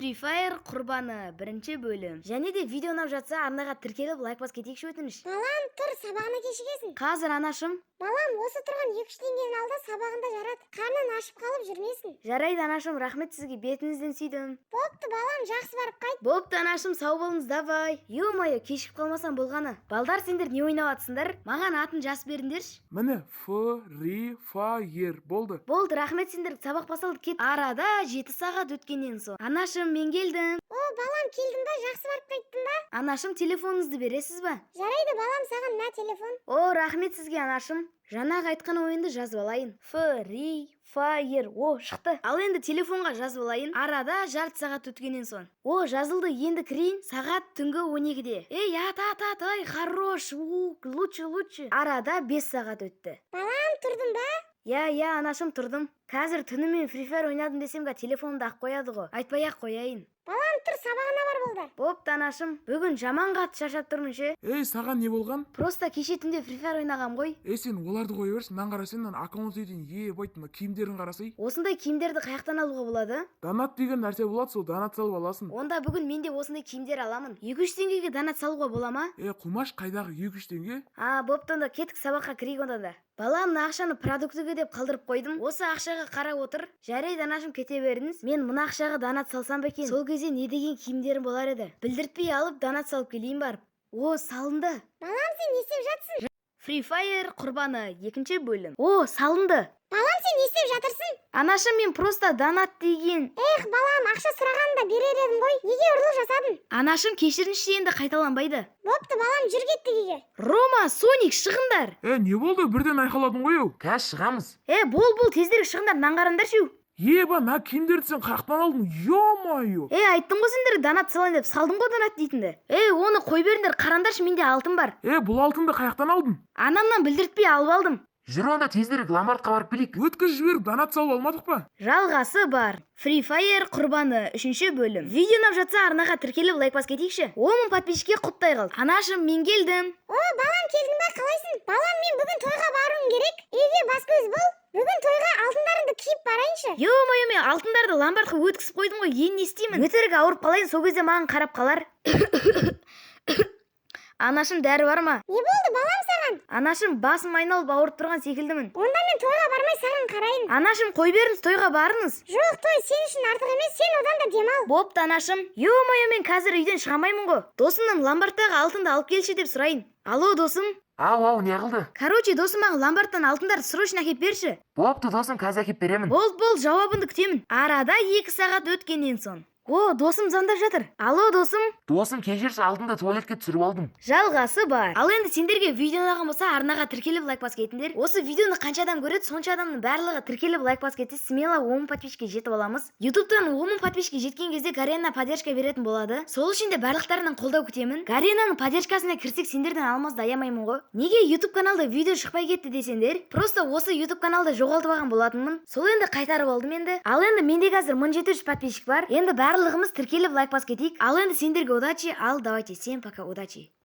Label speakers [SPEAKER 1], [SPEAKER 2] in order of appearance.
[SPEAKER 1] Free Fire құрбаны бірінші бөлім. Және де видео ұнап жатса арнаға тіркеліп лайк бас кетейікші өтініш.
[SPEAKER 2] Балам, тұр, сабағына кешігесің.
[SPEAKER 1] Қазір анашым.
[SPEAKER 2] Балам, осы тұрған 2-3 теңгенің алда сабағында жарат. Қарның ашып қалып жүрмесін.
[SPEAKER 1] Жарайды анашым, рахмет сізге, бетіңізден сүйдім.
[SPEAKER 2] Бопты балам, жақсы барып қайт.
[SPEAKER 1] Бопты анашым, сау болыңыз, давай. Ё-моё, кешігіп қалмасам болғаны. Балдар, сендер не ойнап атсыңдар? Маған атын жазып беріңдерші.
[SPEAKER 3] Міне, Free Fire болды.
[SPEAKER 1] Болды, рахмет, сендер сабақ басталды, кет. Арада 7 сағат өткеннен соң. Анашым, мен келдім.
[SPEAKER 2] О, балам, келдің ба? Жақсы барып қайттың ба?
[SPEAKER 1] Анашым, телефоныңызды бересіз ба?
[SPEAKER 2] Жарайды балам, саған мә телефон.
[SPEAKER 1] О, рахмет сізге анашым. Жаңағы айтқан ойынды жазып алайын. Free Fire. О, шықты. Ал енді телефонға жазып алайын. Арада жарты сағат өткеннен соң. О, жазылды. Енді кірейін. Сағат түнгі 12-де. Ей, ай, хорош. Лучше. Арада 5 сағат өтті.
[SPEAKER 2] Балам, тұрдың ба?
[SPEAKER 1] Я, анашым, тұрдым. Қазір түнімен Free Fire ойнадым десемге телефонымды ақ қояды ғой. Айтпай-ақ қояйын.
[SPEAKER 2] Балам, тұр, сабағына бар болды.
[SPEAKER 1] Бопты анашым. Бүгін жаман қатты шаршап тұрмын ше.
[SPEAKER 3] Ей, саған не болған?
[SPEAKER 1] Просто кеше түнде Free Fire ойнағам ғой.
[SPEAKER 3] Сен оларды қоя берші, мынаны қара, сен аккаунт етейін, мына киімдерін қарасай.
[SPEAKER 1] Осындай киімдерді қаяқтан алуға болады?
[SPEAKER 3] Донат деген нәрсе болады, сол донат салып аласың.
[SPEAKER 1] Онда бүгін мен де осындай киімдер аламын. 2-3 теңгеге донат салуға бола ма?
[SPEAKER 3] Құмаш қайдағы 2-3 теңге?
[SPEAKER 1] Бопты, онда кеттік сабаққа кірейік онда да. Балам, ақшаны продуктіге деп қалдырып қойдым. Осы ақшаға қарап отыр. Жарайды анашым, кете беріңіз. Мен мына ақшаға донат салсам ба екен? Сол кезде не деген киімдерім болар еді? Білдіртпей алып донат салып келейін барып. О, салынды.
[SPEAKER 2] Балам, сен не істеп жатсың?
[SPEAKER 1] Free Fire құрбаны 2-ші бөлім. О, салынды.
[SPEAKER 2] Балам, сен не істеп жатырсың?
[SPEAKER 1] Анашым, мен просто донат деген.
[SPEAKER 2] Балам, ақша сұрағанда берер едім ғой. Неге ұрлық жасадың?
[SPEAKER 1] Анашым, кешіріңізші, енді қайталанбайды.
[SPEAKER 2] Бопты балам, жүр кеттік үйге.
[SPEAKER 1] Рома, Соник, шығыңдар.
[SPEAKER 3] Не болды? Бірден айқаладың ғой ау?
[SPEAKER 4] Қазір шығамыз.
[SPEAKER 1] Бол, тездерек шығыңдар, мынаны қараңдаршы.
[SPEAKER 3] Мына киімдерді сен қаяқтан алдың? Ё-моё.
[SPEAKER 1] Айттым ғой сендер донат салайын деп, салдым ғой донат дейтінді. Оны қой беріңдер, қараңдаршы, менде алтын бар.
[SPEAKER 3] Бұл алтынды қаяқтан алдың?
[SPEAKER 1] Анамнан білдіртпей алып алдым.
[SPEAKER 4] Жүр онда тезірек ломбардқа барып келейік.
[SPEAKER 3] Өткіз жіберіп донат салып алмадық па?
[SPEAKER 1] Жалғасы бар. Free Fire құрбаны 3-ші бөлім. Видео ұнап жатса арнаға тіркеліп лайк бас кетейікші. 10 000 подписчикке құттай қалды. Анашым, мен келдім.
[SPEAKER 2] О, балам, келдің ба, қалайсың? Балам, мен бүгін тойға баруым керек. Үйге бас көз бол. Бүгін тойға алтындарыңды киіп барайыншы.
[SPEAKER 1] Ё-моё, мен алтындарды ломбардқа өткізіп қойдым ғой, не істеймін? Өтірік ауырып қалайын, сол кезде маған қарап қалар. Анашым, дәрі бар ма?
[SPEAKER 2] Не болды балам саған?
[SPEAKER 1] Анашым, басым айналып ауырып тұрған секілдімін.
[SPEAKER 2] Онда мен тойға бармай саған қарайын.
[SPEAKER 1] Анашым, қой беріңіз, тойға барыңыз.
[SPEAKER 2] Жоқ, той сен үшін артық емес, сен одан да демал.
[SPEAKER 1] Бопты анашым. Ё-моё, мен қазір үйден шығамаймын ғой. Досымнан ломбардтағы алтынды алып келші деп сұрайын. Алло, досым.
[SPEAKER 4] Ау, не қылды?
[SPEAKER 1] Короче, досым маған ломбардтан алтындарды срочно әкеп берші.
[SPEAKER 4] Бопты, досым, қазір әкеп беремін.
[SPEAKER 1] Бол, жауабыңды күтемін. Арада 2 сағат өткеннен соң. О, досым звондап жатыр. Алло, досым.
[SPEAKER 4] Досым, кешірші, алтынды туалетке түсіріп алдым.
[SPEAKER 1] Жалғасы бар. Ал енді сендерге видео ұнаған болса арнаға тіркеліп лайк бас кетіңдер. Осы видеоны қанша адам көреді, сонша адамның барлығы тіркеліп лайк бас кетсе, смело 10 000 подписчикке жетіп аламыз. YouTube'дан 10 000 подписчикке жеткен кезде Гарена поддержка беретін болады. Сол үшін де барлықтарынан қолдау күтемін. Гаренаның поддержкасына кірсек, сендерден алмазды аямаймын ғой. Неге YouTube каналда видео шықпай кетті десеңдер? Просто осы YouTube каналда жоғалтып алған болатынмын. Сол енді қайтарып алдым енді. Ал енді менде қазір 1700 подписчик бар. Енді барлығымыз тіркеліп лайк бас кетейік. Ал енді сендерге удачи, ал давайте, всем пока, удачи.